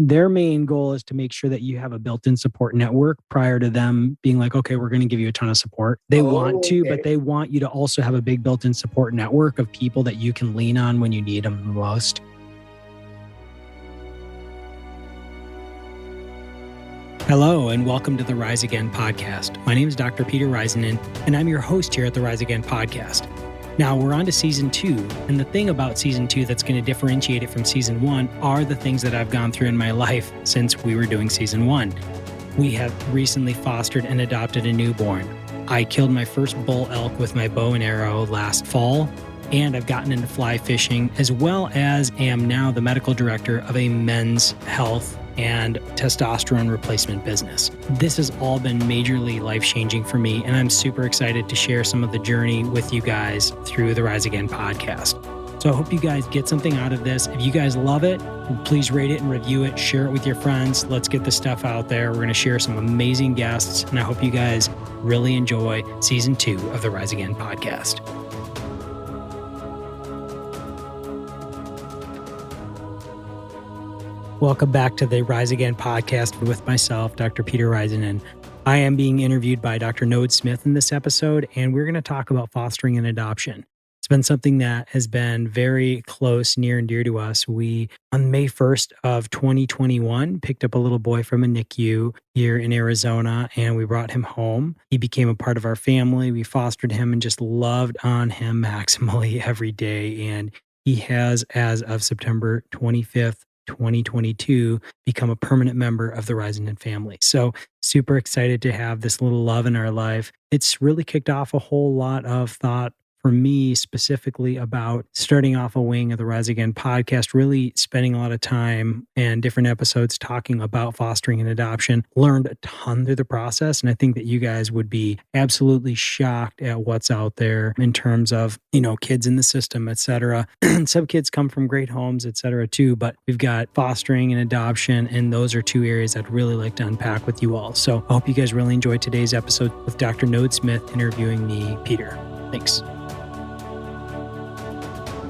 their main goal is to make sure that you have a built-in support network prior to them being like, okay, we're going to give you a ton of support. They want to, but they want you to also have a big built-in support network of people that you can lean on when you need them the most. Hello, and welcome to the Rise Again podcast. My name is Dr. Peter Risenen, and I'm your host here at the Rise Again podcast. Now, we're on to season 2, and the thing about season 2 that's going to differentiate it from season 1 are the things that I've gone through in my life since we were doing season 1. We have recently fostered and adopted a newborn. I killed my first bull elk with my bow and arrow last fall, and I've gotten into fly fishing, as well as am now the medical director of a men's health and testosterone replacement business. This has all been majorly life-changing for me, and I'm super excited to share some of the journey with you guys through the Rise Again podcast. So I hope you guys get something out of this. If you guys love it, please rate it and review it, share it with your friends. Let's get this stuff out there. We're going to share some amazing guests, and I hope you guys really enjoy season 2 of the Rise Again podcast. Welcome back to the Rise Again podcast with myself, Dr. Peter Risenen. I am being interviewed by Dr. Node Smith in this episode, and we're going to talk about fostering and adoption. It's been something that has been very close, near and dear to us. We, on May 1st of 2021, picked up a little boy from a NICU here in Arizona, and we brought him home. He became a part of our family. We fostered him and just loved on him maximally every day. And he has, as of September 25th, 2022, become a permanent member of the Risenen family. So super excited to have this little love in our life. It's really kicked off a whole lot of thought for me, specifically about starting off a wing of the Rise Again podcast, really spending a lot of time and different episodes talking about fostering and adoption. Learned a ton through the process. And I think that you guys would be absolutely shocked at what's out there in terms of, kids in the system, et cetera. Some kids come from great homes, et cetera, too. But we've got fostering and adoption, and those are two areas I'd really like to unpack with you all. So I hope you guys really enjoyed today's episode with Dr. Node Smith interviewing me, Peter. Thanks.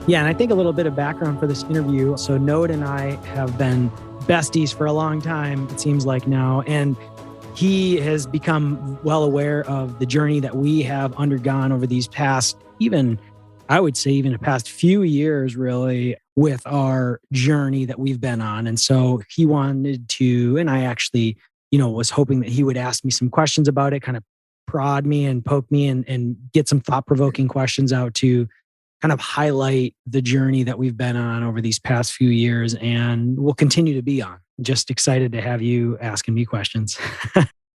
Yeah, and I think a little bit of background for this interview. So Node and I have been besties for a long time, it seems like now, and he has become well aware of the journey that we have undergone over these past, the past few years, really, with our journey that we've been on. And so he wanted to, and I actually, was hoping that he would ask me some questions about it, kind of prod me and poke me and get some thought-provoking questions out to kind of highlight the journey that we've been on over these past few years and will continue to be on. Just excited to have you asking me questions.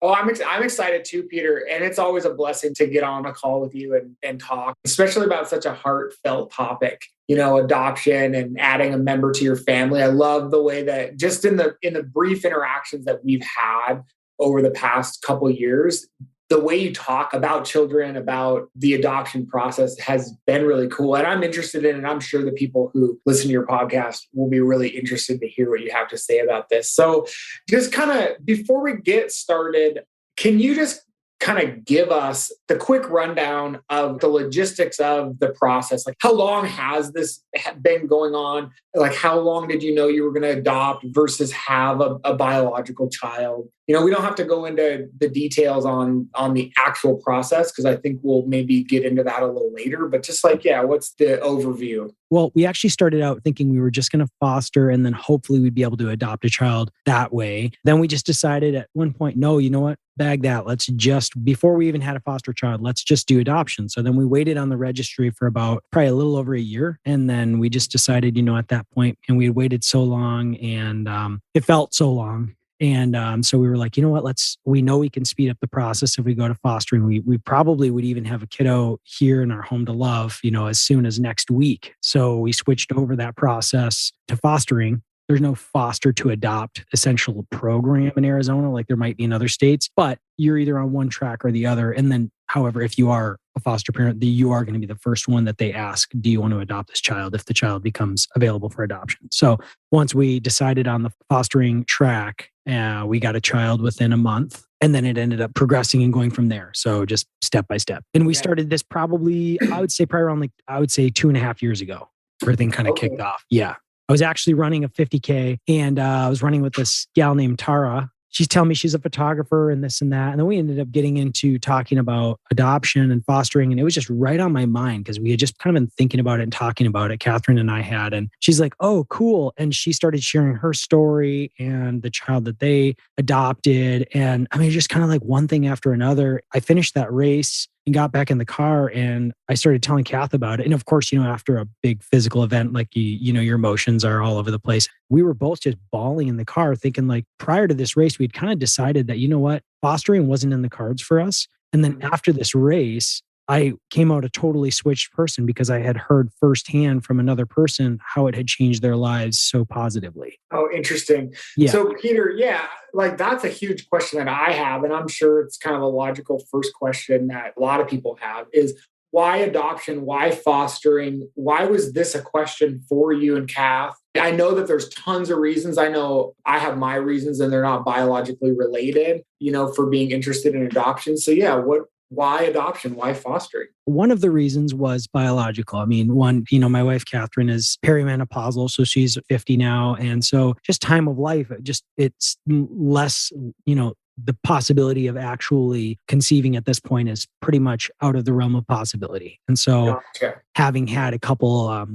Oh, I'm excited too, Peter. And it's always a blessing to get on a call with you and talk, especially about such a heartfelt topic, adoption and adding a member to your family. I love the way that just in the brief interactions that we've had over the past couple of years, the way you talk about children, about the adoption process has been really cool. And I'm interested in, and I'm sure the people who listen to your podcast will be really interested to hear what you have to say about this. So just kind of before we get started, can you just kind of give us the quick rundown of the logistics of the process? Like, how long has this been going on? Like, how long did you know you were going to adopt versus have a biological child? We don't have to go into the details on the actual process, because I think we'll maybe get into that a little later. But just what's the overview? Well, we actually started out thinking we were just going to foster and then hopefully we'd be able to adopt a child that way. Then we just decided at one point, no, you know what? Bag that. Before we even had a foster child, let's just do adoption. So then we waited on the registry for about probably a little over a year. And then we just decided, at that point, and we had waited so long and it felt so long. And so we were like, you know what, we know we can speed up the process if we go to fostering. We probably would even have a kiddo here in our home to love, as soon as next week. So we switched over that process to fostering. There's no foster to adopt essential program in Arizona like there might be in other states, but you're either on one track or the other. And then, however, if you are a foster parent, you are going to be the first one that they ask, do you want to adopt this child if the child becomes available for adoption? So once we decided on the fostering track, we got a child within a month, and then it ended up progressing and going from there. So just step by step. And we started this probably around 2.5 years ago. Everything kind of kicked off. Yeah. I was actually running a 50K and I was running with this gal named Tara. She's telling me she's a photographer and this and that. And then we ended up getting into talking about adoption and fostering. And it was just right on my mind because we had just kind of been thinking about it and talking about it. Katherine and I had. And she's like, oh, cool. And she started sharing her story and the child that they adopted. And I mean, just kind of like one thing after another. I finished that race and got back in the car and I started telling Kath about it. And of course, after a big physical event, like your emotions are all over the place. We were both just bawling in the car thinking like prior to this race, we'd kind of decided that, fostering wasn't in the cards for us. And then after this race, I came out a totally switched person because I had heard firsthand from another person how it had changed their lives so positively. Oh, interesting. Yeah. So Peter, like that's a huge question that I have. And I'm sure it's kind of a logical first question that a lot of people have is why adoption? Why fostering? Why was this a question for you and Kath? I know that there's tons of reasons. I know I have my reasons and they're not biologically related, for being interested in adoption. So why adoption? Why fostering? One of the reasons was biological. I mean, my wife, Katherine, is perimenopausal. So she's 50 now. And so just time of life, it's less, the possibility of actually conceiving at this point is pretty much out of the realm of possibility. And so having had a couple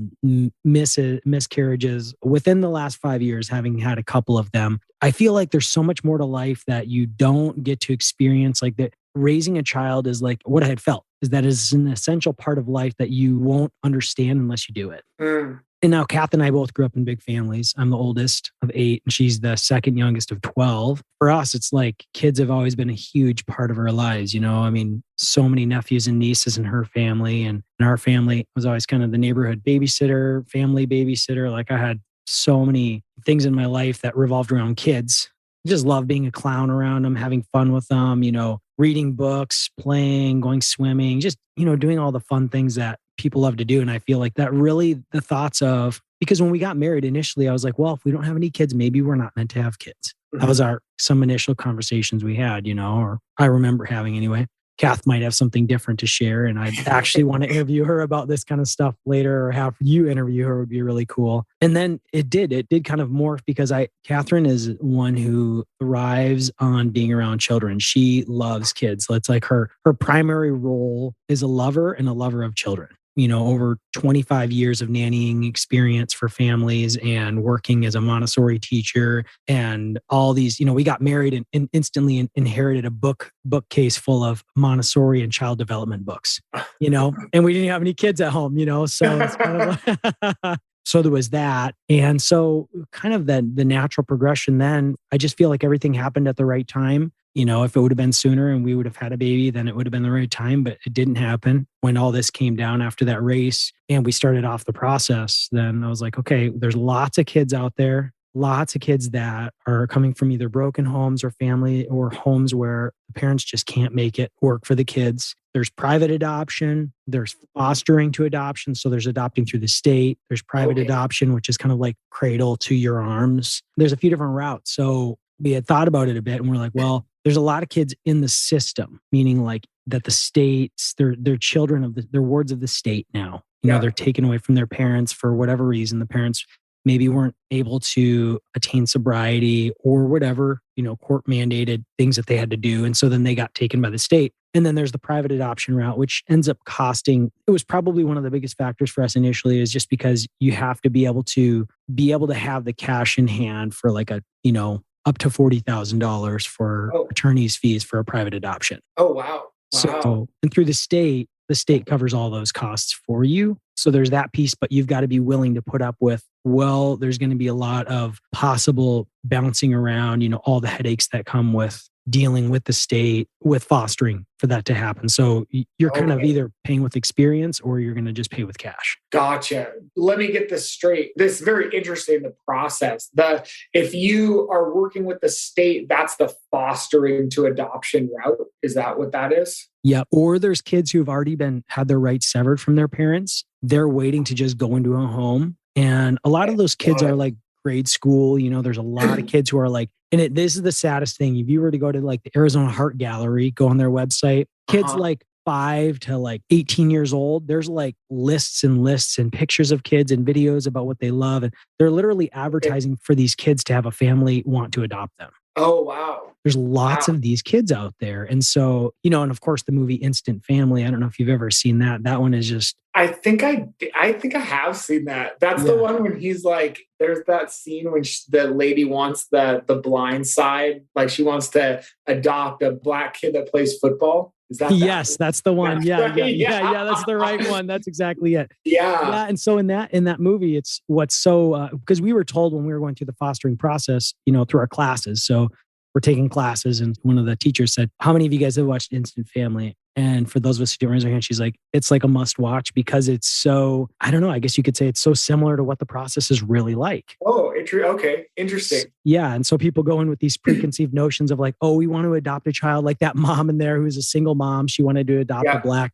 miscarriages within the last 5 years, having had a couple of them, I feel like there's so much more to life that you don't get to experience. Like that raising a child is like what I had felt is that is an essential part of life that you won't understand unless you do it. And now Kath and I both grew up in big families. I'm the oldest of 8 and she's the second youngest of 12. For us, it's like kids have always been a huge part of our lives. I mean, so many nephews and nieces in her family and in our family was always kind of the neighborhood babysitter, family babysitter. Like I had so many things in my life that revolved around kids. I just love being a clown around them, having fun with them, reading books, playing, going swimming, just, doing all the fun things that people love to do. And I feel like that really the thoughts of, because when we got married initially, I was like, well, if we don't have any kids, maybe we're not meant to have kids. That was some initial conversations we had, or I remember having anyway. Kath might have something different to share. And I actually want to interview her about this kind of stuff later or have you interview her would be really cool. And then it did kind of morph because Katherine is one who thrives on being around children. She loves kids. So it's like her primary role is a lover and a lover of children. Over 25 years of nannying experience for families and working as a Montessori teacher and all these, we got married and instantly inherited a bookcase full of Montessori and child development books, and we didn't have any kids at home, so it's kind of like, so there was that. And so kind of the natural progression then, I just feel like everything happened at the right time. If it would have been sooner and we would have had a baby, then it would have been the right time, but it didn't happen. When all this came down after that race and we started off the process, then I was like, okay, there's lots of kids out there, lots of kids that are coming from either broken homes or family or homes where the parents just can't make it work for the kids. There's private adoption, there's fostering to adoption. So there's adopting through the state. There's private adoption, which is kind of like cradle to your arms. There's a few different routes. So we had thought about it a bit and we're like, well, there's a lot of kids in the system, meaning like that the states, they're children they're wards of the state now. They're taken away from their parents for whatever reason. The parents maybe weren't able to attain sobriety or whatever, court mandated things that they had to do. And so then they got taken by the state. And then there's the private adoption route, which ends up costing. It was probably one of the biggest factors for us initially is just because you have to be able to have the cash in hand for like a, up to $40,000 for attorney's fees for a private adoption. Oh, wow. So, and through the state covers all those costs for you. So there's that piece, but you've got to be willing to put up with, there's going to be a lot of possible bouncing around, all the headaches that come with dealing with the state, with fostering for that to happen. So you're kind of either paying with experience or you're going to just pay with cash. Gotcha. Let me get this straight. This is very interesting, the process. If you are working with the state, that's the fostering to adoption route. Is that what that is? Yeah. Or there's kids who've already had their rights severed from their parents. They're waiting to just go into a home. And a lot of those kids are like grade school. There's a lot of kids who are like, this is the saddest thing. If you were to go to like the Arizona Heart Gallery, go on their website, kids like 5 to like 18 years old, there's like lists and lists and pictures of kids and videos about what they love. And they're literally advertising for these kids to have a family want to adopt them. Oh, wow. There's lots of these kids out there. And so, and of course the movie Instant Family, I don't know if you've ever seen that. That one is just, I think I have seen that. That's the one when he's like, there's that scene when the lady wants the blind side. Like she wants to adopt a black kid that plays football. Is that yes, that's the one. Yeah, right. yeah. That's the right one. That's exactly it. Yeah. And so in that movie, it's what's so, because we were told when we were going through the fostering process, through our classes. So we're taking classes and one of the teachers said, how many of you guys have watched Instant Family? And for those of us who didn't raise our hand, she's like, it's like a must watch because it's so, I don't know, I guess you could say it's so similar to what the process is really like. Oh, okay. Interesting. Yeah. And so people go in with these preconceived notions of like, oh, we want to adopt a child like that mom in there who's a single mom. She wanted to adopt a black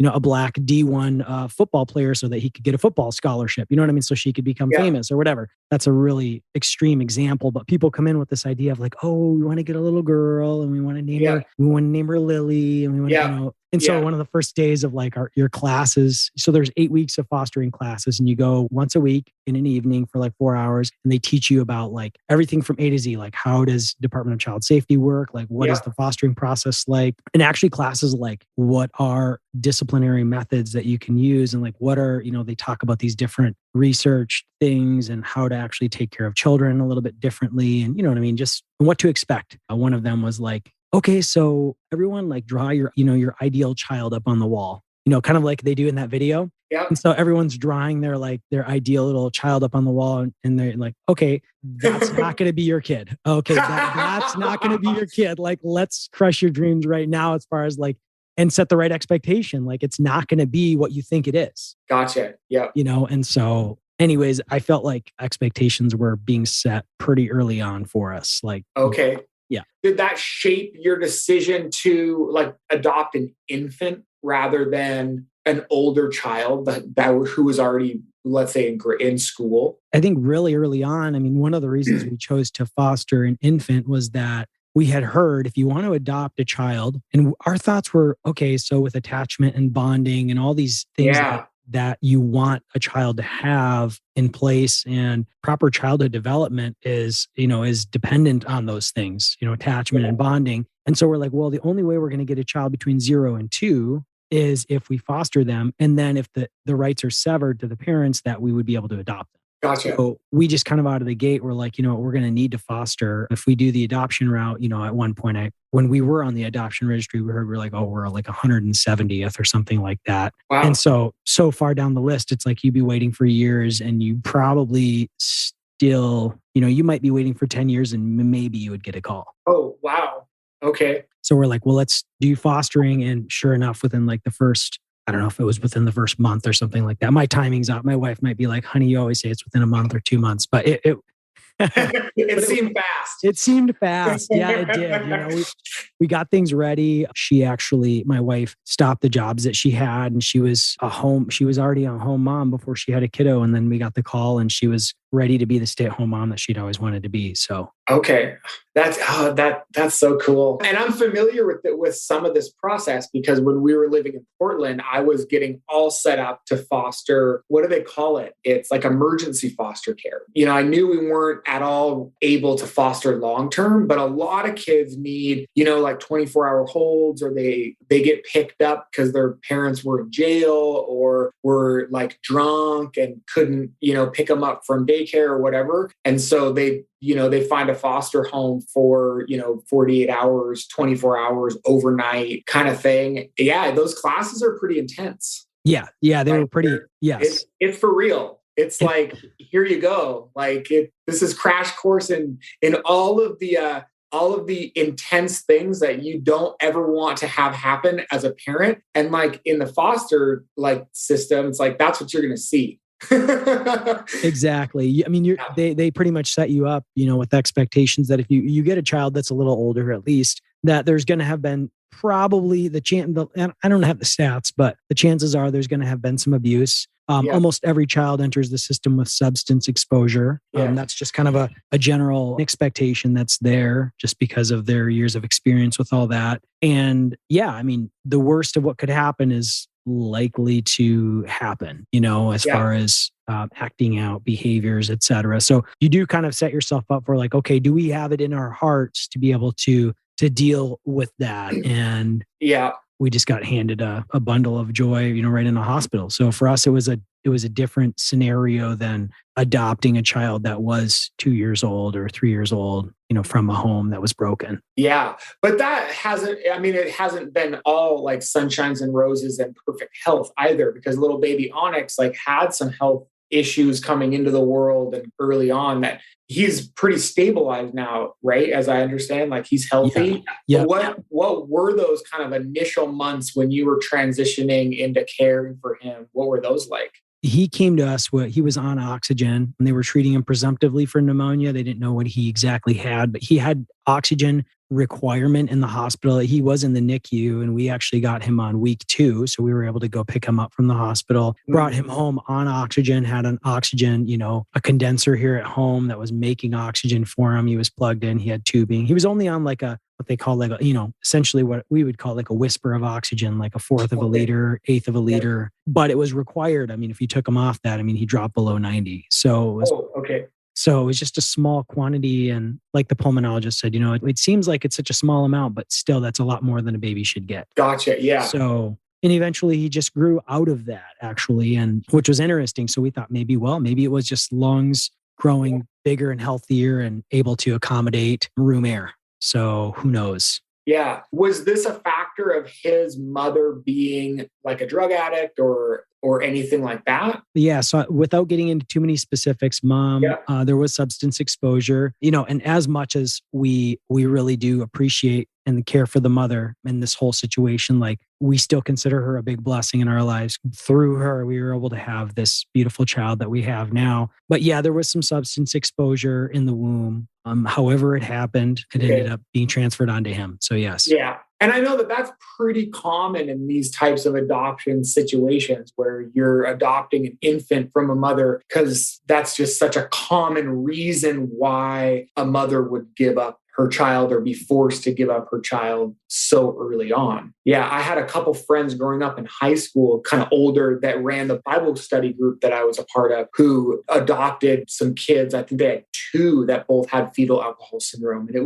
D1 football player so that he could get a football scholarship. You know what I mean? So she could become famous or whatever. That's a really extreme example, but people come in with this idea of like, oh, we want to get a little girl and we want to name her Lily, and we want to, And so one of the first days of like your classes, so there's 8 weeks of fostering classes and you go once a week in an evening for like 4 hours and they teach you about like everything from A to Z, like how does Department of Child Safety work? Like what is the fostering process like? And actually classes like what are disciplinary methods that you can use and like what are, they talk about these different research things and how to actually take care of children a little bit differently. And you know what I mean? Just what to expect. One of them was like, okay, so everyone like draw your ideal child up on the wall, kind of like they do in that video. Yeah. And so everyone's drawing their ideal little child up on the wall and they're like, okay, that's not going to be your kid. Okay. That's not going to be your kid. Like, let's crush your dreams right now as far as like, and set the right expectation. Like it's not going to be what you think it is. Gotcha. Yeah. And so anyways, I felt like expectations were being set pretty early on for us. Like, okay. Yeah. Did that shape your decision to like adopt an infant rather than an older child who was already, let's say, in school? I think really early on, I mean, one of the reasons we chose to foster an infant was that we had heard if you want to adopt a child, and our thoughts were, okay, so with attachment and bonding and all these things that you want a child to have in place and proper childhood development is dependent on those things, attachment and bonding. And so we're like, well, the only way we're going to get a child between 0 and 2 is if we foster them. And then if the rights are severed to the parents, that we would be able to adopt them. Gotcha. So we just kind of out of the gate, we're like, we're going to need to foster. If we do the adoption route, at one point, when we were on the adoption registry, we're like, oh, we're like 170th or something like that. Wow. And so far down the list, it's like you'd be waiting for years and you probably still, you might be waiting for 10 years and maybe you would get a call. Oh, wow. Okay. So we're like, well, let's do fostering. And sure enough, within like the first, I don't know if it was within the first month or something like that. My timing's out. My wife might be like, honey, you always say it's within a month or 2 months, but it seemed fast. It seemed fast. Yeah, it did. We got things ready. My wife stopped the jobs that she had and she was already a home mom before she had a kiddo. And then we got the call and she was ready to be the stay-at-home mom that she'd always wanted to be. So okay, that's so cool. And I'm familiar with some of this process because when we were living in Portland, I was getting all set up to foster. What do they call it? It's like emergency foster care. I knew we weren't at all able to foster long-term, but a lot of kids need, like 24-hour holds, or they get picked up because their parents were in jail or were like drunk and couldn't, pick them up from daycare or whatever. And so they find a foster home for, 48 hours, 24 hours, overnight kind of thing. Yeah, those classes are pretty intense. Yeah, they were pretty, yes. It's for real. It's like, here you go. Like this is crash course in all of the intense things that you don't ever want to have happen as a parent. And like in the foster system, it's like, that's what you're going to see. Exactly. I mean, they pretty much set you up, with expectations that if you get a child that's a little older, at least, that there's going to have been probably and I don't have the stats, but the chances are there's going to have been some abuse. Yeah. Almost every child enters the system with substance exposure. Yeah. That's just kind of a general expectation that's there just because of their years of experience with all that. And yeah, I mean, the worst of what could happen is likely to happen, as far as acting out behaviors, et cetera. So you do kind of set yourself up for like, okay, do we have it in our hearts to be able to deal with that? And yeah, we just got handed a bundle of joy, right in the hospital. So for us, it was a different scenario than adopting a child that was 2 years old or 3 years old, from a home that was broken. Yeah. But it hasn't been all like sunshines and roses and perfect health either, because little baby Onyx had some health issues coming into the world and early on that he's pretty stabilized now, right? As I understand, he's healthy. Yeah. What were those kind of initial months when you were transitioning into caring for him? What were those like? He came to us he was on oxygen and they were treating him presumptively for pneumonia. They didn't know what he exactly had, but he had oxygen requirement in the hospital. He was in the NICU and we actually got him on week 2. So we were able to go pick him up from the hospital, brought him home on oxygen, had an oxygen, a condenser here at home that was making oxygen for him. He was plugged in, he had tubing. He was only on what they call essentially what we would call a whisper of oxygen, like a 1/4 of a liter, 1/8 of a liter, but it was required. I mean, if you took him off that, he dropped below 90. So So it was just a small quantity. And like the pulmonologist said, it seems like it's such a small amount, but still that's a lot more than a baby should get. Gotcha. Yeah. So, and eventually he just grew out of that actually. And which was interesting. So we thought maybe it was just lungs growing bigger and healthier and able to accommodate room air. So who knows? Yeah. Was this a factor of his mother being like a drug addict or anything like that? Yeah. So without getting into too many specifics, mom, there was substance exposure, and as much as we really do appreciate and care for the mother in this whole situation, we still consider her a big blessing in our lives. Through her, we were able to have this beautiful child that we have now. But yeah, there was some substance exposure in the womb. However it happened, it ended up being transferred onto him. So yes. Yeah. And I know that that's pretty common in these types of adoption situations where you're adopting an infant from a mother, because that's just such a common reason why a mother would give up her child or be forced to give up her child so early on. Yeah, I had a couple friends growing up in high school, kind of older, that ran the Bible study group that I was a part of, who adopted some kids. I think they had 2 that both had fetal alcohol syndrome. And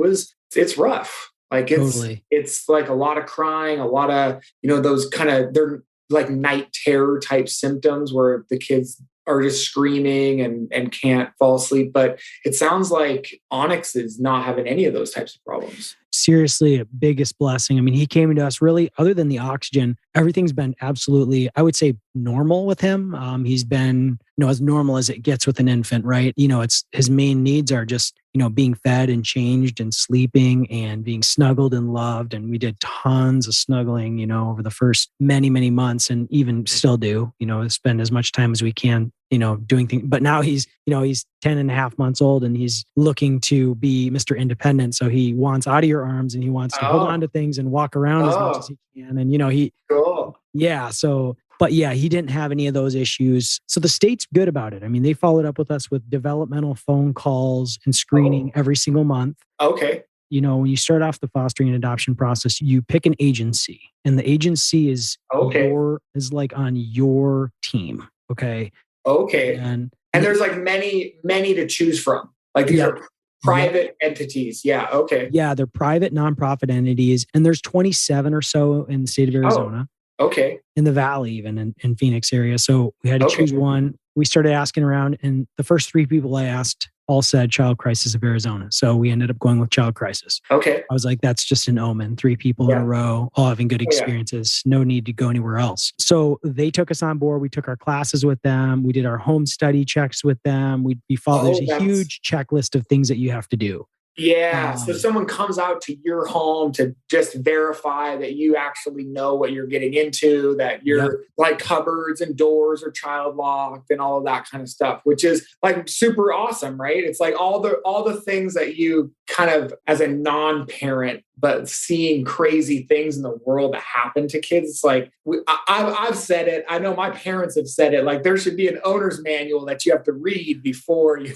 it's rough. It's like a lot of crying, a lot of, those kind of, they're like night terror type symptoms where the kids are just screaming and can't fall asleep. But it sounds like Onyx is not having any of those types of problems. Seriously, biggest blessing. He came to us really, other than the oxygen, everything's been absolutely, I would say, normal with him. He's been, as normal as it gets with an infant, right? It's his main needs are just, being fed and changed and sleeping and being snuggled and loved. And we did tons of snuggling, over the first many, many months, and even still do, spend as much time as we can, doing things. But now he's 10 and a half months old and he's looking to be Mr. Independent. So he wants out of your arms and he wants to hold on to things and walk around as much as he can. And, yeah. So, but yeah, he didn't have any of those issues. So the state's good about it. They followed up with us with developmental phone calls and screening every single month. Okay. When you start off the fostering and adoption process, you pick an agency, and the agency is like on your team. Okay. Okay. And there's many to choose from. These are private entities. Yeah. Okay. Yeah. They're private nonprofit entities. And there's 27 or so in the state of Arizona. Okay. In the Valley, even in Phoenix area. So we had to choose one. We started asking around, and the first 3 people I asked all said Child Crisis of Arizona. So we ended up going with Child Crisis. Okay. I was like, that's just an omen. 3 people in a row, all having good experiences. No need to go anywhere else. So they took us on board. We took our classes with them. We did our home study checks with them. We followed. There's a huge checklist of things that you have to do. Yeah. So someone comes out to your home to just verify that you actually know what you're getting into, that Yep. your like cupboards and doors are child locked and all of that kind of stuff, which is like super awesome, right? It's like all the things that you kind of as a non-parent, but seeing crazy things in the world that happen to kids. It's like I've said it. I know my parents have said it. Like there should be an owner's manual that you have to read before you,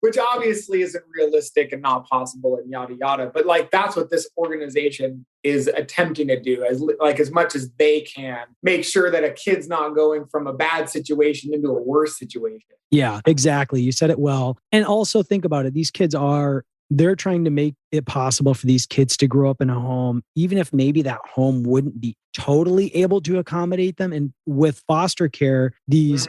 which obviously isn't realistic and not possible and yada yada. But like that's what this organization is attempting to do, as much as they can, make sure that a kid's not going from a bad situation into a worse situation. Yeah, exactly. You said it well. And also think about it. They're trying to make it possible for these kids to grow up in a home, even if maybe that home wouldn't be totally able to accommodate them. And with foster care, these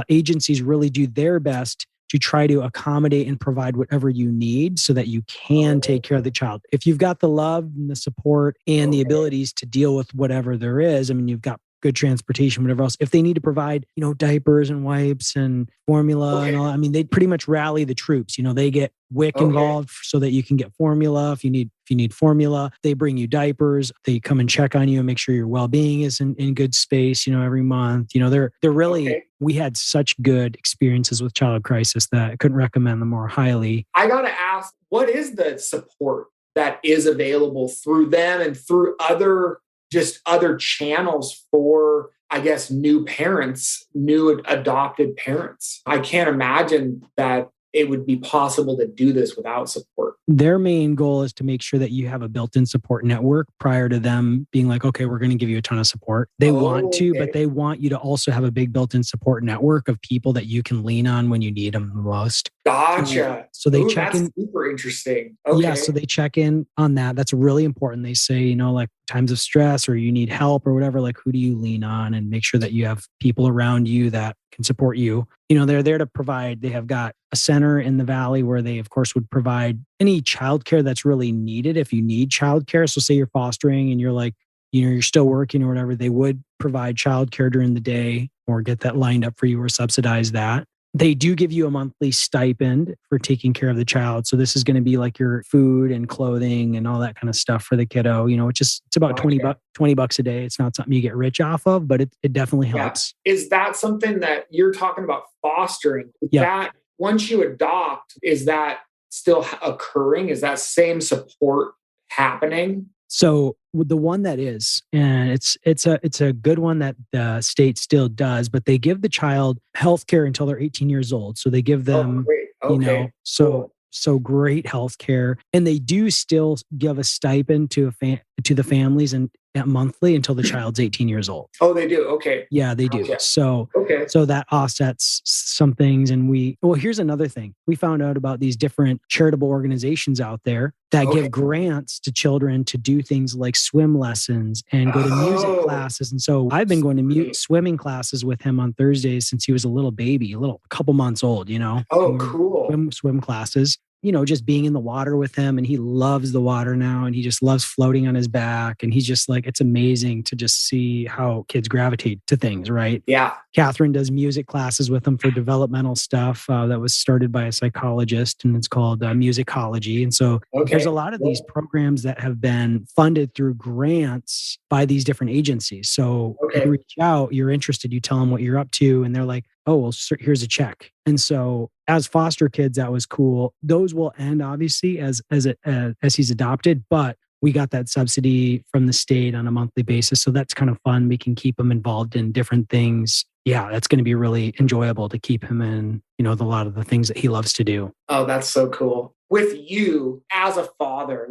agencies really do their best to try to accommodate and provide whatever you need so that you can take care of the child. If you've got the love and the support and the abilities to deal with whatever there is, I mean, you've got good transportation, whatever else. If they need to provide, diapers and wipes and formula and all, I mean, they pretty much rally the troops. They get WIC involved so that you can get formula. If you need formula, they bring you diapers. They come and check on you and make sure your well-being is in good space, every month. They're really, we had such good experiences with Child Crisis that I couldn't recommend them more highly. I got to ask, what is the support that is available through them and through other channels for, I guess, new parents, new adopted parents? I can't imagine that it would be possible to do this without support. Their main goal is to make sure that you have a built-in support network prior to them being like, okay, we're going to give you a ton of support. They want to, but they want you to also have a big built-in support network of people that you can lean on when you need them the most. Gotcha. So they check in. Super interesting. Okay. Yeah. So they check in on that. That's really important. They say, like times of stress or you need help or whatever, like who do you lean on, and make sure that you have people around you that can support you. They're there to provide. They have got a center in the Valley where they, of course, would provide any childcare that's really needed if you need childcare. So say you're fostering and you're like, you're still working or whatever, they would provide childcare during the day or get that lined up for you or subsidize that. They do give you a monthly stipend for taking care of the child. So this is going to be like your food and clothing and all that kind of stuff for the kiddo, it's about $20 a day. It's not something you get rich off of, but it definitely helps. Yeah. Is that something that you're talking about fostering? That once you adopt, is that still occurring? Is that same support happening? So the one that is, and it's a good one that the state still does, but they give the child healthcare until they're 18 years old. So they give them, so great healthcare, and they do still give a stipend to the families and monthly until the child's 18 years old. Oh, they do. Okay. Yeah, they do. So that offsets some things. And here's another thing. We found out about these different charitable organizations out there that give grants to children to do things like swim lessons and go to music classes. And so I've been going to swimming classes with him on Thursdays since he was a little baby, a couple months old, Oh, cool. Swim classes. Just being in the water with him, and he loves the water now, and he just loves floating on his back. And he's just like, it's amazing to just see how kids gravitate to things, right? Yeah. Katherine does music classes with him for developmental stuff that was started by a psychologist, and it's called musicology. And so there's a lot of these programs that have been funded through grants by these different agencies. So you reach out, you're interested, you tell them what you're up to, and they're like, oh, well, here's a check. And so as foster kids, that was cool. Those will end obviously as he's adopted, but we got that subsidy from the state on a monthly basis. So that's kind of fun. We can keep him involved in different things. Yeah, that's going to be really enjoyable to keep him in, a lot of the things that he loves to do. Oh, that's so cool. With you as a father,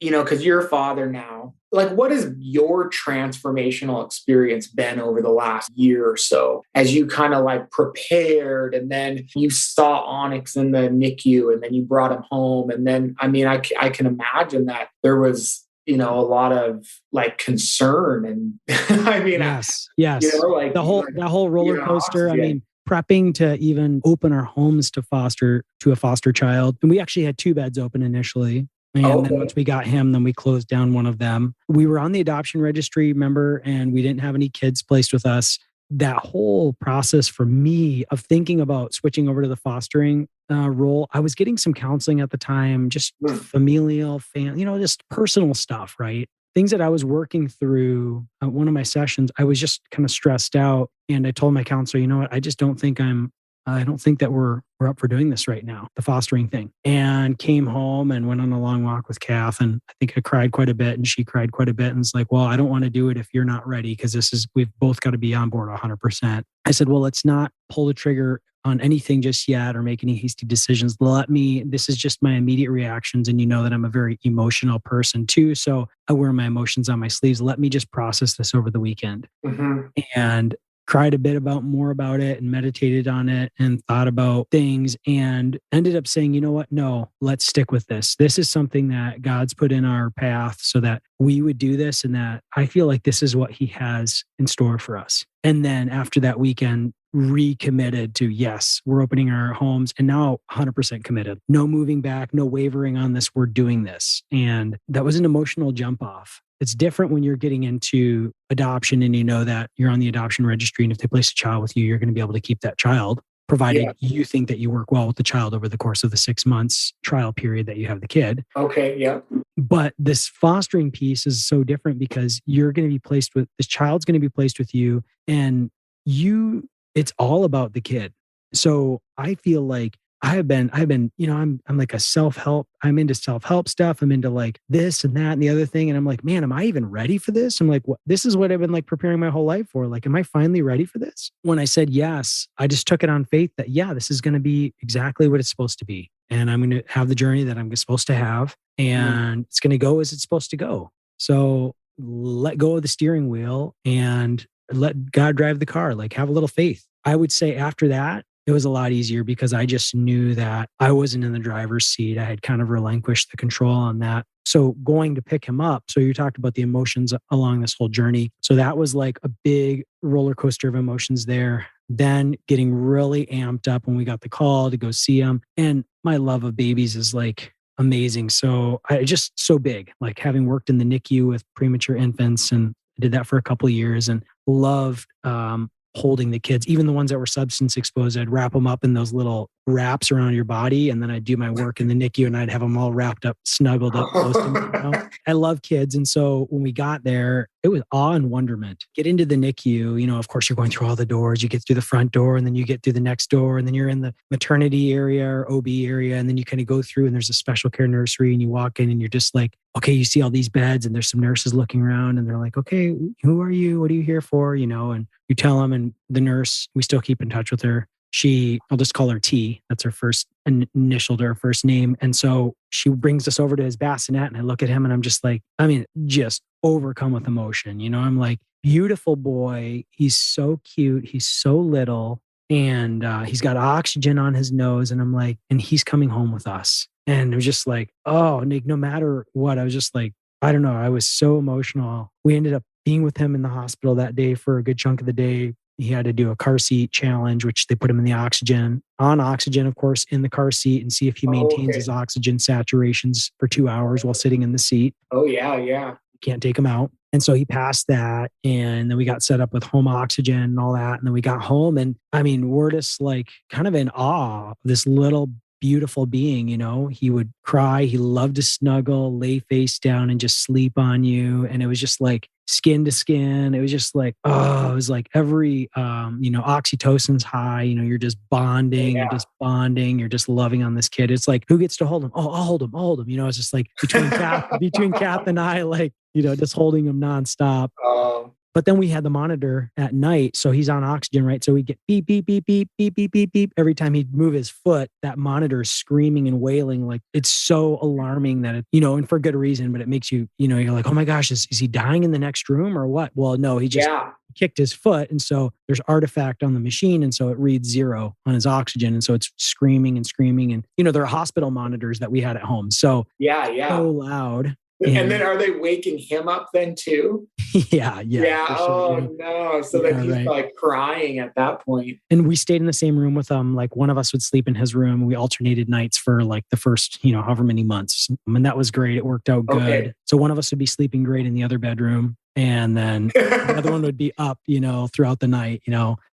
because you're a father now, what has your transformational experience been over the last year or so as you kind of prepared, and then you saw Onyx in the NICU and then you brought him home. And then, I can imagine that there was, a lot of concern and yes. The whole roller coaster. Prepping to even open our homes to a foster child. And we actually had 2 beds open initially. And then once we got him, then we closed down one of them. We were on the adoption registry, remember, and we didn't have any kids placed with us. That whole process for me of thinking about switching over to the fostering role. I was getting some counseling at the time, just Mm. familial, just personal stuff, right? Things that I was working through one of my sessions, I was just kind of stressed out. And I told my counselor, you know what, I don't think that we're up for doing this right now, the fostering thing. And came home and went on a long walk with Kath. And I think I cried quite a bit and she cried quite a bit. And it's like, well, I don't want to do it if you're not ready, because we've both got to be on board 100%. I said, well, let's not pull the trigger on anything just yet or make any hasty decisions. This is just my immediate reactions. And you know that I'm a very emotional person too. So I wear my emotions on my sleeves. Let me just process this over the weekend. Mm-hmm. And cried a bit more about it and meditated on it and thought about things and ended up saying, you know what? No, let's stick with this. This is something that God's put in our path so that we would do this, and that I feel like this is what he has in store for us. And then after that weekend, recommitted to, yes, we're opening our homes, and now 100% committed. No moving back, no wavering on this. We're doing this. And that was an emotional jump off. It's different when you're getting into adoption and you know that you're on the adoption registry. And if they place a child with you, you're going to be able to keep that child, provided you think that you work well with the child over the course of the 6 months trial period that you have the kid. Okay. Yeah. But this fostering piece is so different because you're going to be placed with this child's going to be placed with you, and it's all about the kid. So I feel like I've been, I'm like I'm into self-help stuff. I'm into like this and that and the other thing. And I'm like, man, am I even ready for this? I'm like, this is what I've been like preparing my whole life for. Like, am I finally ready for this? When I said yes, I just took it on faith that, yeah, this is going to be exactly what it's supposed to be. And I'm going to have the journey that I'm supposed to have. And it's going to go as it's supposed to go. So let go of the steering wheel and let God drive the car. Like, have a little faith. I would say after that, it was a lot easier because I just knew that I wasn't in the driver's seat. I had kind of relinquished the control on that. So going to pick him up. So you talked about the emotions along this whole journey. So that was like a big roller coaster of emotions there. Then getting really amped up when we got the call to go see him. And my love of babies is like amazing. So so big, like having worked in the NICU with premature infants, and I did that for a couple of years and loved holding the kids, even the ones that were substance exposed. I'd wrap them up in those little wraps around your body. And then I'd do my work in the NICU and I'd have them all wrapped up, snuggled up close to me. I love kids. And so when we got there, it was awe and wonderment. Get into the NICU, of course, you're going through all the doors. You get through the front door and then you get through the next door. And then you're in the maternity area or OB area. And then you kind of go through and there's a special care nursery and you walk in and you're just like, okay, you see all these beds and there's some nurses looking around and they're like, okay, who are you? What are you here for? And you tell them, and the nurse, we still keep in touch with her. I'll just call her T. That's her first initial to her first name. And so she brings us over to his bassinet and I look at him and I'm just like, just overcome with emotion. I'm like, beautiful boy. He's so cute. He's so little. And he's got oxygen on his nose. And I'm like, and he's coming home with us. And it was just like, oh, Nick, no matter what, I was just like, I don't know. I was so emotional. We ended up being with him in the hospital that day for a good chunk of the day. He had to do a car seat challenge, which they put him on oxygen, of course, in the car seat and see if he maintains his oxygen saturations for 2 hours while sitting in the seat. Oh, yeah. Yeah. You can't take him out. And so he passed that. And then we got set up with home oxygen and all that. And then we got home. And we're just like kind of in awe of this little beautiful being. He would cry. He loved to snuggle, lay face down and just sleep on you. And it was just like skin to skin. It was just like, it was like every, oxytocin's high, you're just bonding, you're just bonding, you're just loving on this kid. It's like, who gets to hold him? Oh, I'll hold him. It's just like between Kath and I, like, just holding him nonstop. But then we had the monitor at night. So he's on oxygen, right? So we get beep, beep, beep, beep, beep, beep, beep, beep. Every time he'd move his foot, that monitor is screaming and wailing. Like, it's so alarming that and for good reason, but it makes you, you're like, oh my gosh, is he dying in the next room or what? Well, no, he just kicked his foot. And so there's artifact on the machine. And so it reads 0 on his oxygen. And so it's screaming and screaming. And, there are hospital monitors that we had at home. So so loud. And then are they waking him up then too? Yeah. Oh no. So then he's like crying at that point. And we stayed in the same room with him. Like, one of us would sleep in his room. We alternated nights for like the first, however many months. And that was great. It worked out good. So one of us would be sleeping great in the other bedroom. And then the other one would be up, throughout the night.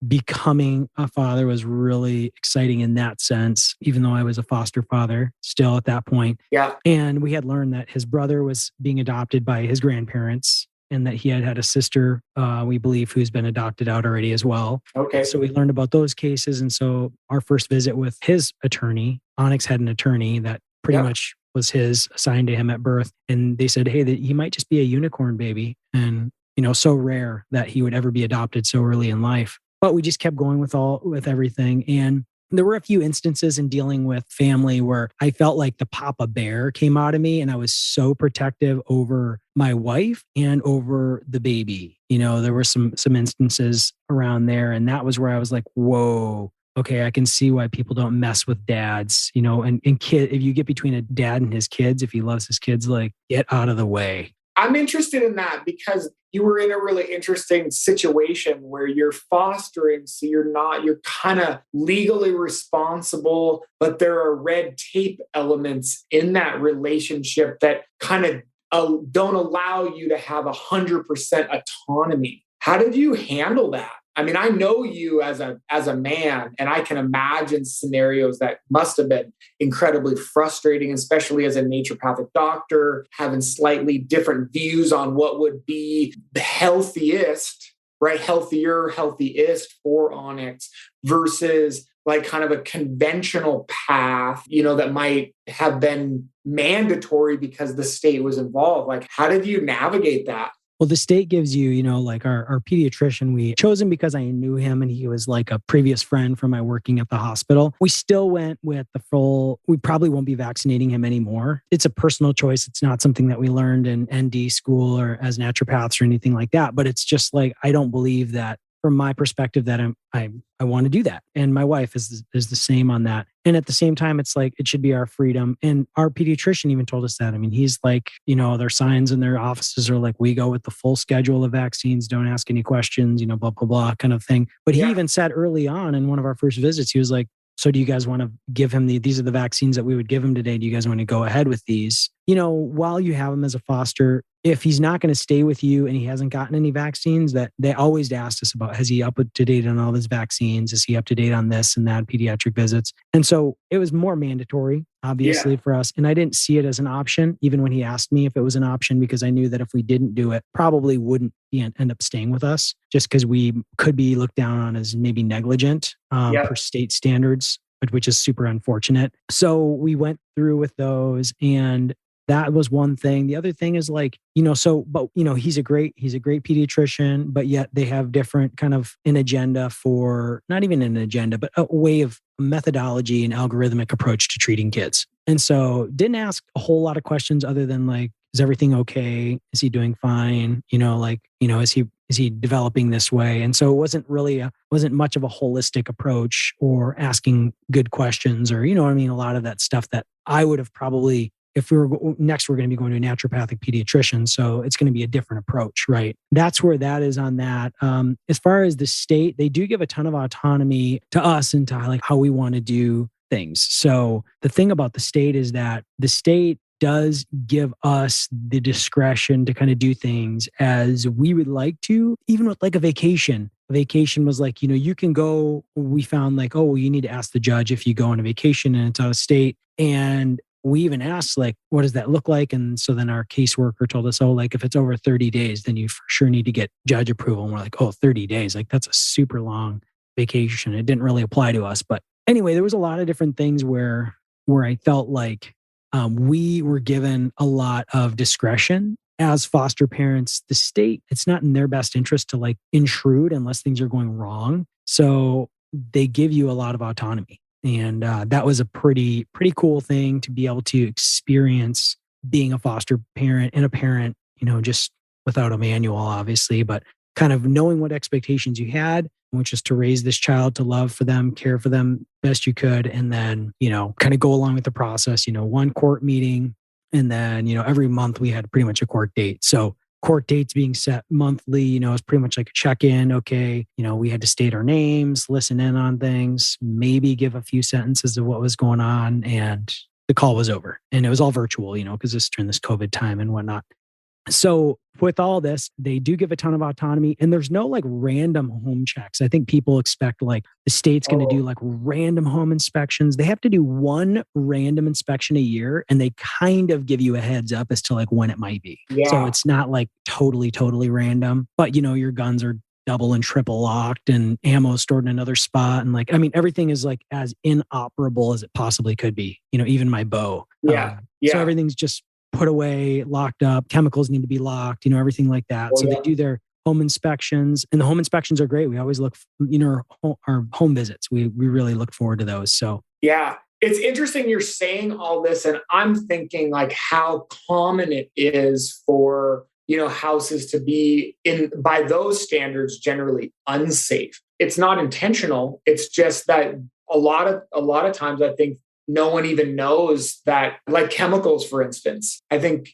Becoming a father was really exciting in that sense, even though I was a foster father still at that point. Yeah. And we had learned that his brother was being adopted by his grandparents and that he had a sister, we believe, who's been adopted out already as well. Okay. So we learned about those cases. And so our first visit with his attorney, Onyx had an attorney that pretty much was his, assigned to him at birth. And they said, hey, that he might just be a unicorn baby. And, so rare that he would ever be adopted so early in life. But we just kept going with everything. And there were a few instances in dealing with family where I felt like the Papa Bear came out of me and I was so protective over my wife and over the baby. There were some instances around there. And that was where I was like, whoa, okay, I can see why people don't mess with dads, and kid, if you get between a dad and his kids, if he loves his kids, like, get out of the way. I'm interested in that because you were in a really interesting situation where you're fostering. So you're kind of legally responsible, but there are red tape elements in that relationship that kind of don't allow you to have 100% autonomy. How did you handle that? I mean, I know you as a man, and I can imagine scenarios that must have been incredibly frustrating, especially as a naturopathic doctor, having slightly different views on what would be the healthiest, right? Healthiest for Onyx versus like kind of a conventional path, that might have been mandatory because the state was involved. Like, how did you navigate that? Well, the state gives you, like our pediatrician, we chose him because I knew him and he was like a previous friend from my working at the hospital. We still went with we probably won't be vaccinating him anymore. It's a personal choice. It's not something that we learned in ND school or as naturopaths or anything like that. But it's just like, I don't believe that from my perspective that I want to do that. And my wife is the same on that. And at the same time, it's like, it should be our freedom. And our pediatrician even told us that. I mean, he's like, their signs in their offices are like, we go with the full schedule of vaccines, don't ask any questions, blah, blah, blah kind of thing. But he even said early on in one of our first visits, he was like, so do you guys want to give him these are the vaccines that we would give him today. Do you guys want to go ahead with these? While you have him as a foster, if he's not going to stay with you and he hasn't gotten any vaccines, that they always asked us about, has he up to date on all his vaccines? Is he up to date on this and that pediatric visits? And so it was more mandatory, obviously, for us. And I didn't see it as an option, even when he asked me if it was an option, because I knew that if we didn't do it, probably wouldn't end up staying with us just because we could be looked down on as maybe negligent per state standards, which is super unfortunate. So we went through with those, and that was one thing. The other thing is like, he's a great pediatrician, but yet they have different kind of an agenda for, not even an agenda, but a way of methodology and algorithmic approach to treating kids. And so didn't ask a whole lot of questions other than like, is everything okay? Is he doing fine? Is he developing this way? And so it wasn't much of a holistic approach or asking good questions or, a lot of that stuff that I would have probably, if we're going to be going to a naturopathic pediatrician. So it's going to be a different approach, right? That's where that is on that. As far as the state, they do give a ton of autonomy to us and to like how we want to do things. So the thing about the state is that the state does give us the discretion to kind of do things as we would like to, even with like a vacation. A vacation was like, you can go, we found like, oh, well, you need to ask the judge if you go on a vacation and it's out of state. And we even asked, like, what does that look like? And so then our caseworker told us, oh, like if it's over 30 days, then you for sure need to get judge approval. And we're like, oh, 30 days. Like that's a super long vacation. It didn't really apply to us. But anyway, there was a lot of different things where I felt like we were given a lot of discretion as foster parents. The state, it's not in their best interest to like intrude unless things are going wrong. So they give you a lot of autonomy. And that was a pretty cool thing to be able to experience being a foster parent and a parent, just without a manual, obviously, but kind of knowing what expectations you had, which is to raise this child, to love for them, care for them best you could. And then, kind of go along with the process, one court meeting. And then, every month we had pretty much a court date. So court dates being set monthly, is pretty much like a check-in. Okay. We had to state our names, listen in on things, maybe give a few sentences of what was going on. And the call was over, and it was all virtual, because this during this COVID time and whatnot. So with all this, they do give a ton of autonomy, and there's no like random home checks. I think people expect like the state's going to do like random home inspections. They have to do one random inspection a year, and they kind of give you a heads up as to like when it might be. So it's not like totally random, but your guns are double and triple locked and ammo stored in another spot. And like, I mean, everything is like as inoperable as it possibly could be, even my bow. So everything's just put away, locked up. Chemicals need to be locked, everything like that. So they do their home inspections, and the home inspections are great. We always look, our home visits. We really look forward to those. So yeah, it's interesting you're saying all this, and I'm thinking like how common it is for houses to be by those standards generally unsafe. It's not intentional. It's just that a lot of times I think no one even knows that, like chemicals, for instance. I think,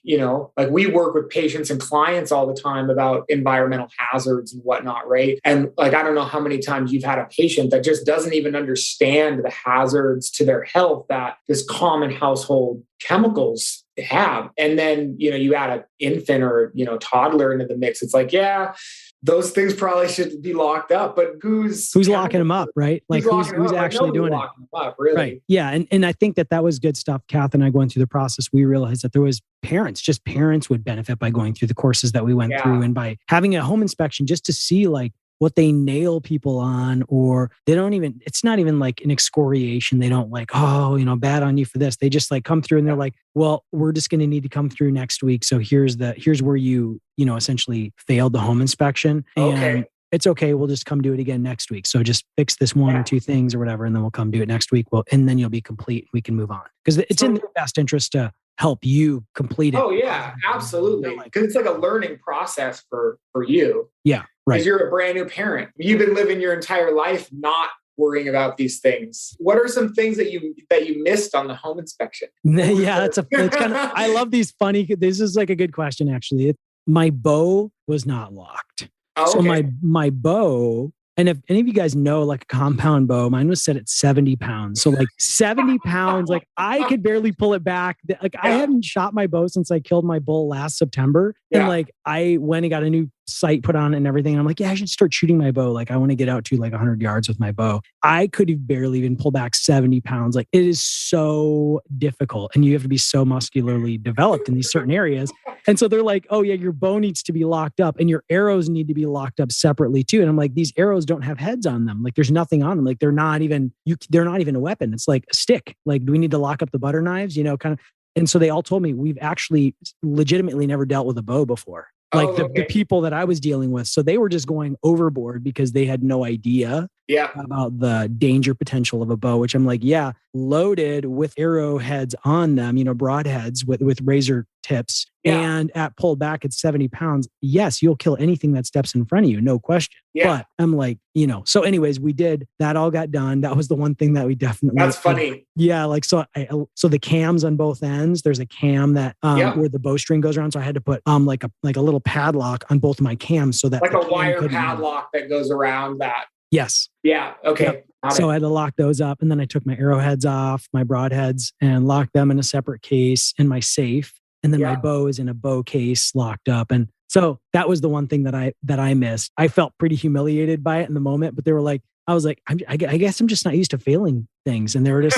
like we work with patients and clients all the time about environmental hazards and whatnot, right? And like, I don't know how many times you've had a patient that just doesn't even understand the hazards to their health that this common household chemicals have. And then, you add an infant or, toddler into the mix. It's like, yeah, those things probably should be locked up, but who's locking them up, right? Like who's actually doing it? Locking them up, really? Right. Yeah. And I think that was good stuff. Kath and I going through the process, we realized that there was parents would benefit by going through the courses that we went through, and by having a home inspection just to see like what they nail people on, or it's not even like an excoriation. They don't like, bad on you for this. They just like come through and they're like, well, we're just going to need to come through next week. So here's where you essentially failed the home inspection. And it's okay. We'll just come do it again next week. So just fix this one or two things or whatever, and then we'll come do it next week. Well, and then you'll be complete. We can move on, because it's in their best interest to help you complete it. Oh yeah, absolutely. Because it's like a learning process for you. Yeah, right. Because you're a brand new parent. You've been living your entire life not worrying about these things. What are some things that you missed on the home inspection? Yeah, it's kind of. I love these funny. This is like a good question actually. My bow was not locked. So my bow, and if any of you guys know like a compound bow, mine was set at 70 pounds. So like 70 pounds, like I could barely pull it back. Like I hadn't shot my bow since I killed my bull last September. And like I went and got a new sight put on it and everything. And I'm like, yeah, I should start shooting my bow. Like I want to get out to like 100 yards with my bow. I could have barely even pull back 70 pounds. Like it is so difficult, and you have to be so muscularly developed in these certain areas. And so they're like, oh yeah, your bow needs to be locked up and your arrows need to be locked up separately too. And I'm like, these arrows don't have heads on them. Like there's nothing on them. Like they're not even a weapon. It's like a stick. Like, do we need to lock up the butter knives? Kind of. And so they all told me, we've actually legitimately never dealt with a bow before. Like the people that I was dealing with. So they were just going overboard because they had no idea about the danger potential of a bow, which I'm like, yeah, loaded with arrowheads on them, broadheads with razor tips. Yeah. And at pulled back at 70 pounds, yes, you'll kill anything that steps in front of you, no question. Yeah. But I'm like, so anyways, we did, that all got done. That was the one thing that we definitely. That's funny. Yeah. Like, so the cams on both ends, there's a cam that, where the bowstring goes around. So I had to put, like a little padlock on both of my cams so that like a wire padlock that goes around that. Yes. Yeah. Okay. Yep. So I had to lock those up, and then I took my arrowheads off, my broadheads, and locked them in a separate case in my safe. And then my bow is in a bow case locked up. And so that was the one thing that I missed. I felt pretty humiliated by it in the moment, but they were like, I was like, I guess I'm just not used to failing things. And they were just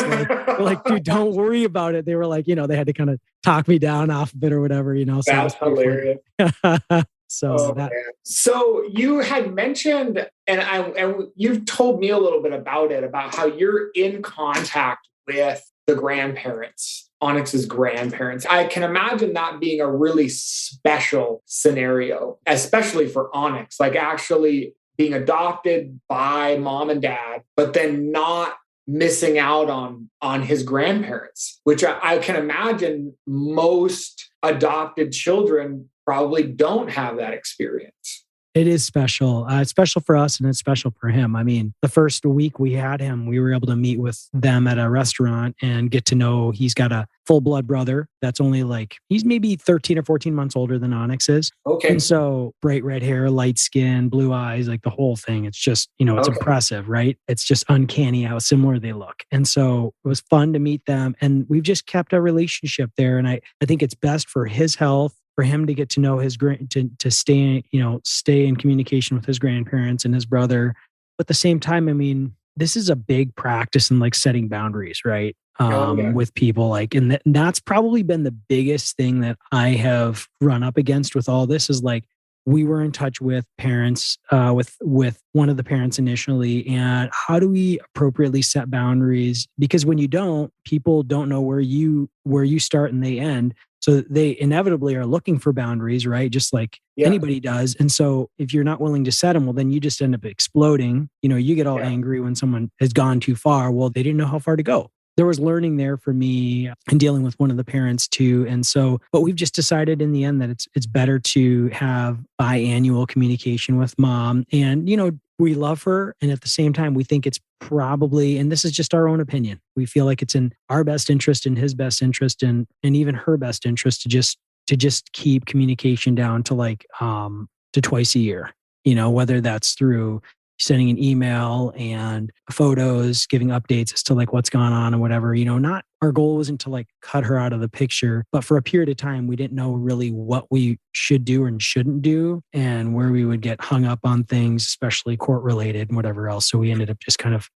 like, dude, don't worry about it. They were like, they had to kind of talk me down off of it or whatever, So that's hilarious. So you had mentioned, and you've told me a little bit about it, about how you're in contact with the grandparents, Onyx's grandparents. I can imagine that being a really special scenario, especially for Onyx, like actually being adopted by mom and dad, but then not missing out on his grandparents, which I can imagine most adopted children probably don't have that experience. It is special. It's special for us, and it's special for him. I mean, the first week we had him, we were able to meet with them at a restaurant and get to know he's got a full blood brother that's only he's maybe 13 or 14 months older than Onyx is. Okay. And so bright red hair, light skin, blue eyes, like the whole thing. It's just, it's impressive, right? It's just uncanny how similar they look. And so it was fun to meet them. And we've just kept a relationship there. And I think it's best for his health for him to get to know his to stay, stay in communication with his grandparents and his brother. But at the same time, I mean, this is a big practice in like setting boundaries, right? Oh, yeah. With people like, and that's probably been the biggest thing that I have run up against with all this is like, we were in touch with parents, with one of the parents initially, and how do we appropriately set boundaries? Because when you don't, people don't know where you start and they end. So they inevitably are looking for boundaries, right? Just like Yeah. anybody does. And so if you're not willing to set them, well, then you just end up exploding. You get all Yeah. angry when someone has gone too far. Well, they didn't know how far to go. There was learning there for me and dealing with one of the parents too. And so, but we've just decided in the end that it's better to have biannual communication with mom. And, we love her. And at the same time, we think it's probably, and this is just our own opinion, we feel like it's in our best interest, in his best interest, and even her best interest to just keep communication down to like to twice a year, whether that's through sending an email and photos, giving updates as to like what's gone on and whatever, not our goal wasn't to like cut her out of the picture, but for a period of time, we didn't know really what we should do and shouldn't do and where we would get hung up on things, especially court related and whatever else. So we ended up just kind of,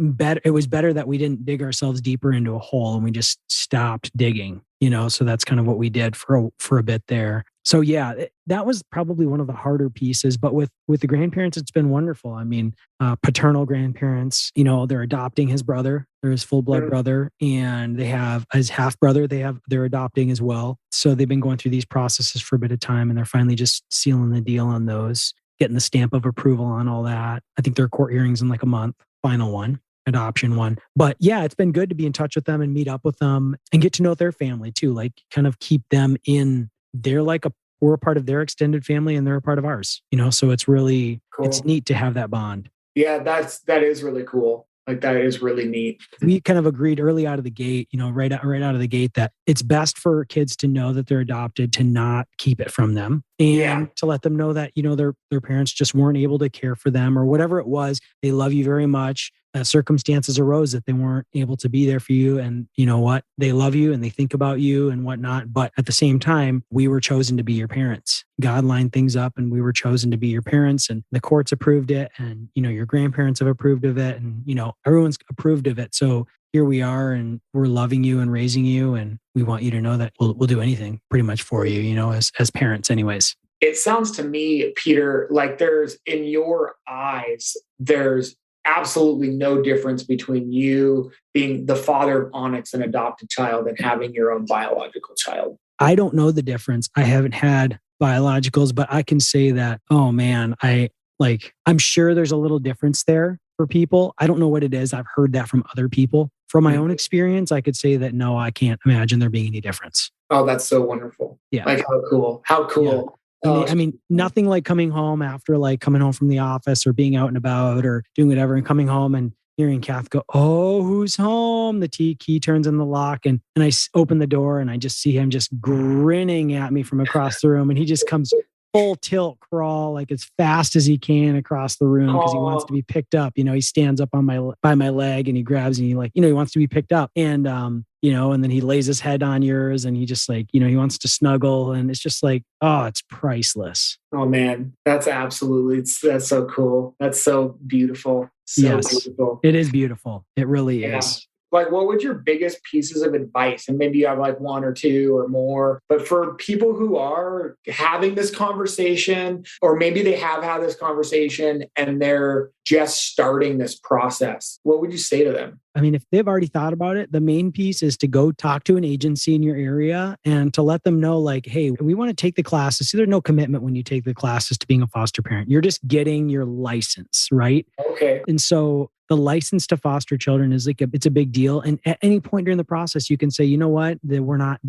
better. It was better that we didn't dig ourselves deeper into a hole and we just stopped digging, so that's kind of what we did for a bit there. So yeah, that was probably one of the harder pieces, but with the grandparents, it's been wonderful. I mean, paternal grandparents, they're adopting his brother, or his full blood brother, and they have his half brother, they're adopting as well. So they've been going through these processes for a bit of time and they're finally just sealing the deal on those, getting the stamp of approval on all that. I think their court hearings in like a month, final one. Adoption one. But yeah, it's been good to be in touch with them and meet up with them and get to know their family too. Like kind of keep them in, we're a part of their extended family and they're a part of ours, so it's really cool. It's neat to have that bond. Yeah, that is really cool. Like that is really neat. We kind of agreed early out of the gate, right out of the gate that it's best for kids to know that they're adopted, to not keep it from them and to let them know that, their parents just weren't able to care for them or whatever it was. They love you very much. Circumstances arose that they weren't able to be there for you. And you know what? They love you and they think about you and whatnot. But at the same time, we were chosen to be your parents. God lined things up and we were chosen to be your parents, and the courts approved it. And, your grandparents have approved of it, and, everyone's approved of it. So here we are, and we're loving you and raising you. And we want you to know that we'll do anything pretty much for you, as parents anyways. It sounds to me, Peter, like in your eyes, there's absolutely no difference between you being the father of Onyx, an adopted child, and having your own biological child. I don't know the difference. I haven't had biologicals, but I can say that, oh man, I'm sure there's a little difference there for people. I don't know what it is. I've heard that from other people. From my own experience, I could say that, no, I can't imagine there being any difference. Oh, that's so wonderful. Yeah. Like how cool. How cool. Yeah. I mean, nothing like coming home from the office or being out and about or doing whatever and coming home and hearing Kath go, "Oh, who's home?" The key turns in the lock and I open the door and I just see him just grinning at me from across the room. And he just comes full tilt crawl, like as fast as he can across the room because he wants to be picked up. He stands up by my leg and he grabs and he he wants to be picked up. And, and then he lays his head on yours and he just he wants to snuggle. And it's just like, oh, it's priceless. Oh man, that's so cool. That's so beautiful. Beautiful. It is beautiful. It really is. Like, what would your biggest pieces of advice? And maybe you have like one or two or more, but for people who are having this conversation, or maybe they have had this conversation and they're just starting this process, what would you say to them? I mean, if they've already thought about it, the main piece is to go talk to an agency in your area and to let them know, like, hey, we want to take the classes. See, there's no commitment when you take the classes to being a foster parent. You're just getting your license, right? Okay. And so the license to foster children is it's a big deal. And at any point during the process, you can say, you know what, we're not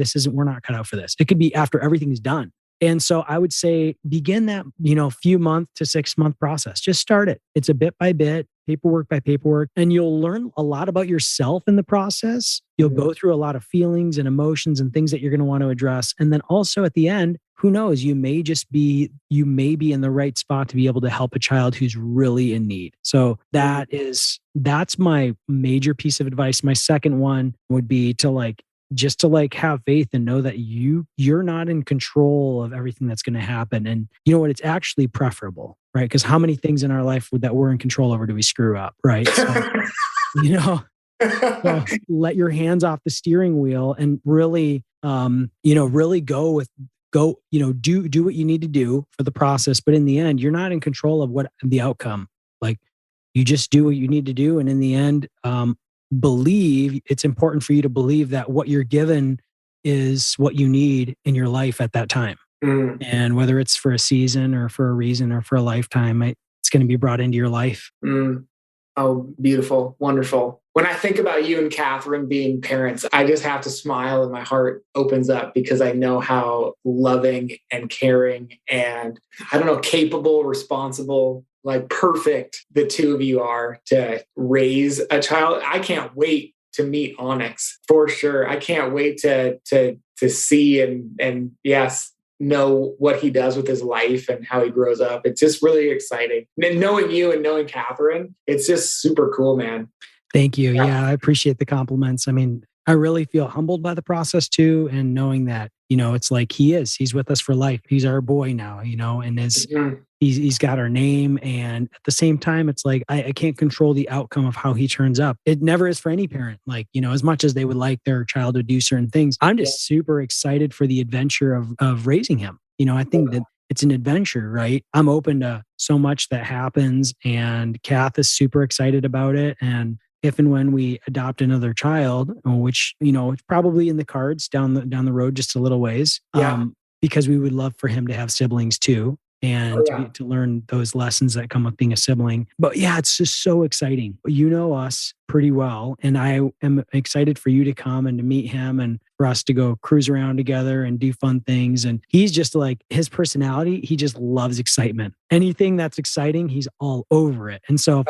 cut out for this. It could be after everything's done. And so I would say begin that, few month to 6 month process. Just start it. It's a bit by bit, paperwork by paperwork, and you'll learn a lot about yourself in the process. You'll go through a lot of feelings and emotions and things that you're going to want to address. And then also at the end, who knows, you may be in the right spot to be able to help a child who's really in need. So that's my major piece of advice. My second one would be to just to like have faith and know that you're not in control of everything that's going to happen. And you know what? It's actually preferable, right? Because how many things in our life that we're in control over do we screw up, right? So, you know, so let your hands off the steering wheel and really, really do what you need to do for the process. But in the end, you're not in control of what the outcome. Like you just do what you need to do. And in the end, believe it's important for you to believe that what you're given is what you need in your life at that time. And whether it's for a season or for a reason or for a lifetime, it's going to be brought into your life. Oh, beautiful. Wonderful. When I think about you and Katherine being parents, I just have to smile and my heart opens up because I know how loving and caring and, I don't know, capable, responsible, like perfect the two of you are to raise a child. I can't wait to meet Onyx for sure. I can't wait to see and yes, know what he does with his life and how he grows up. It's just really exciting. And knowing you and knowing Katherine, it's just super cool, man. Thank you. Yeah, I appreciate the compliments. I mean, I really feel humbled by the process too. And knowing that, it's like he's with us for life. He's our boy now, and he's got our name. And at the same time, it's like, I can't control the outcome of how he turns up. It never is for any parent. Like, as much as they would like their child to do certain things, I'm just super excited for the adventure of raising him. I think that it's an adventure, right? I'm open to so much that happens, and Kath is super excited about it. And if and when we adopt another child, which, it's probably in the cards down the road just a little ways, because we would love for him to have siblings too. And to learn those lessons that come with being a sibling. But yeah, it's just so exciting. You know us pretty well. And I am excited for you to come and to meet him and for us to go cruise around together and do fun things. And he's just like, his personality, he just loves excitement. Anything that's exciting, he's all over it. And so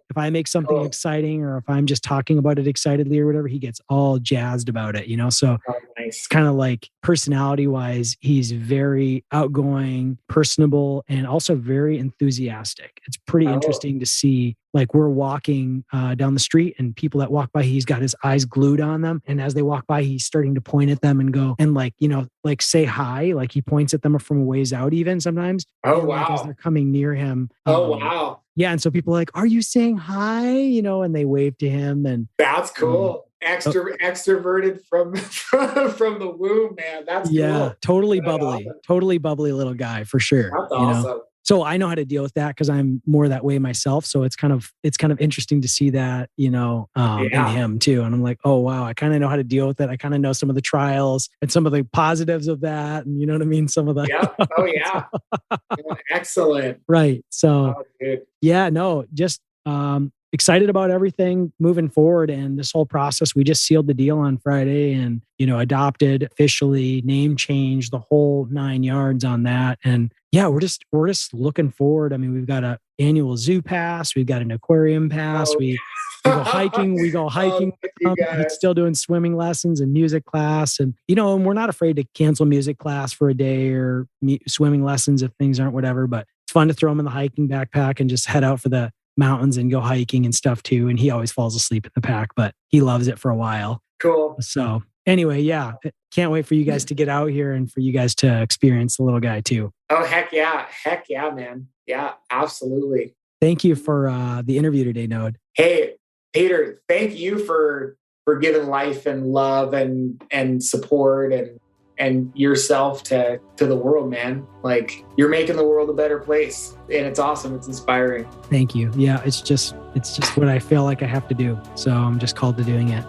if I make something exciting, or if I'm just talking about it excitedly or whatever, he gets all jazzed about it, So it's kind of like personality wise, he's very outgoing, personable, and also very enthusiastic. It's pretty interesting to see. Like we're walking down the street and people that walk by, he's got his eyes glued on them. And as they walk by, he's starting to point at them and go and like say hi. Like he points at them from a ways out even sometimes. Oh, wow. Like as they're coming near him. Wow. Yeah. And so people are like, are you saying hi? And they wave to him. And that's cool. Extroverted from the womb, man. That's cool. Totally bubbly. Awesome. Totally bubbly little guy for sure. That's awesome. So I know how to deal with that because I'm more that way myself. So it's kind of interesting to see that, in him too. And I'm like, oh, wow, I kind of know how to deal with it. I kind of know some of the trials and some of the positives of that. And you know what I mean? Some of the. Yeah. Oh, yeah. Excellent. Right. So, just excited about everything moving forward. And this whole process, we just sealed the deal on Friday and, adopted officially, name change, the whole 9 yards on that. And yeah, we're just looking forward. I mean, we've got an annual zoo pass. We've got an aquarium pass. We go hiking. We go hiking. He's still doing swimming lessons and music class. And, and we're not afraid to cancel music class for a day or swimming lessons if things aren't whatever. But it's fun to throw him in the hiking backpack and just head out for the mountains and go hiking and stuff too. And he always falls asleep in the pack, but he loves it for a while. Cool. So anyway, can't wait for you guys to get out here and for you guys to experience the little guy too. Oh, heck yeah, man. Yeah, absolutely. Thank you for the interview today, Node. Hey, Peter, thank you for giving life and love and support and yourself to the world, man. Like you're making the world a better place, and it's awesome. It's inspiring. Thank you. Yeah, it's just what I feel like I have to do. So I'm just called to doing it.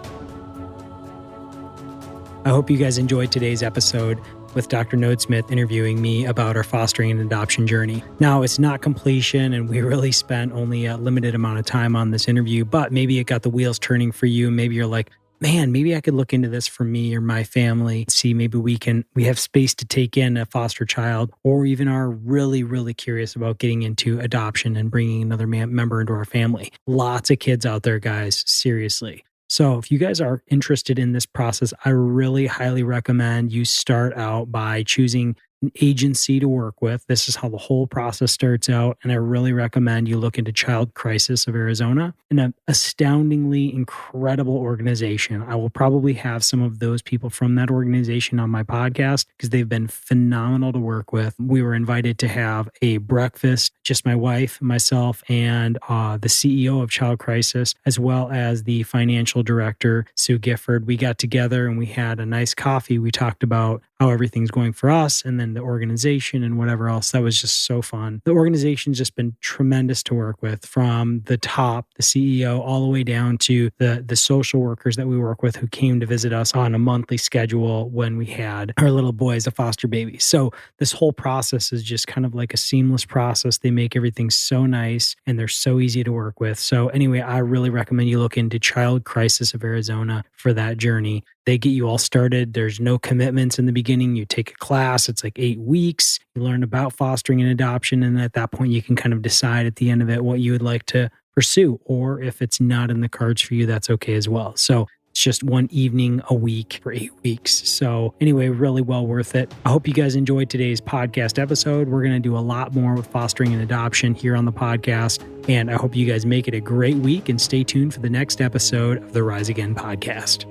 I hope you guys enjoyed today's episode with Dr. Node Smith interviewing me about our fostering and adoption journey. Now, it's not completion, and we really spent only a limited amount of time on this interview, but maybe it got the wheels turning for you. Maybe you're like, man, maybe I could look into this for me or my family. See, maybe we have space to take in a foster child, or even are really, really curious about getting into adoption and bringing another member into our family. Lots of kids out there, guys, seriously. So if you guys are interested in this process, I really highly recommend you start out by choosing an agency to work with. This is how the whole process starts out. And I really recommend you look into Child Crisis of Arizona, an astoundingly incredible organization. I will probably have some of those people from that organization on my podcast because they've been phenomenal to work with. We were invited to have a breakfast, just my wife, myself, and the CEO of Child Crisis, as well as the financial director, Sue Gifford. We got together and we had a nice coffee. We talked about how everything's going for us and then the organization and whatever else. That was just so fun. The organization's just been tremendous to work with, from the top, the CEO, all the way down to the social workers that we work with who came to visit us on a monthly schedule when we had our little boy as a foster baby. So this whole process is just kind of like a seamless process. They make everything so nice and they're so easy to work with. So anyway, I really recommend you look into Child Crisis of Arizona for that journey. They get you all started. There's no commitments in the beginning. You take a class. It's like 8 weeks. You learn about fostering and adoption. And at that point, you can kind of decide at the end of it what you would like to pursue. Or if it's not in the cards for you, that's okay as well. So it's just one evening a week for 8 weeks. So anyway, really well worth it. I hope you guys enjoyed today's podcast episode. We're going to do a lot more with fostering and adoption here on the podcast. And I hope you guys make it a great week and stay tuned for the next episode of the Rise Again podcast.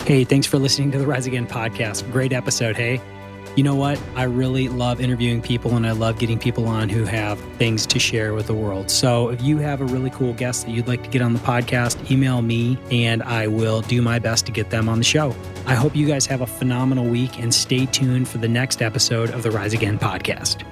Hey, thanks for listening to the Rise Again podcast. Great episode, hey? You know what? I really love interviewing people and I love getting people on who have things to share with the world. So if you have a really cool guest that you'd like to get on the podcast, email me and I will do my best to get them on the show. I hope you guys have a phenomenal week and stay tuned for the next episode of the Rise Again podcast.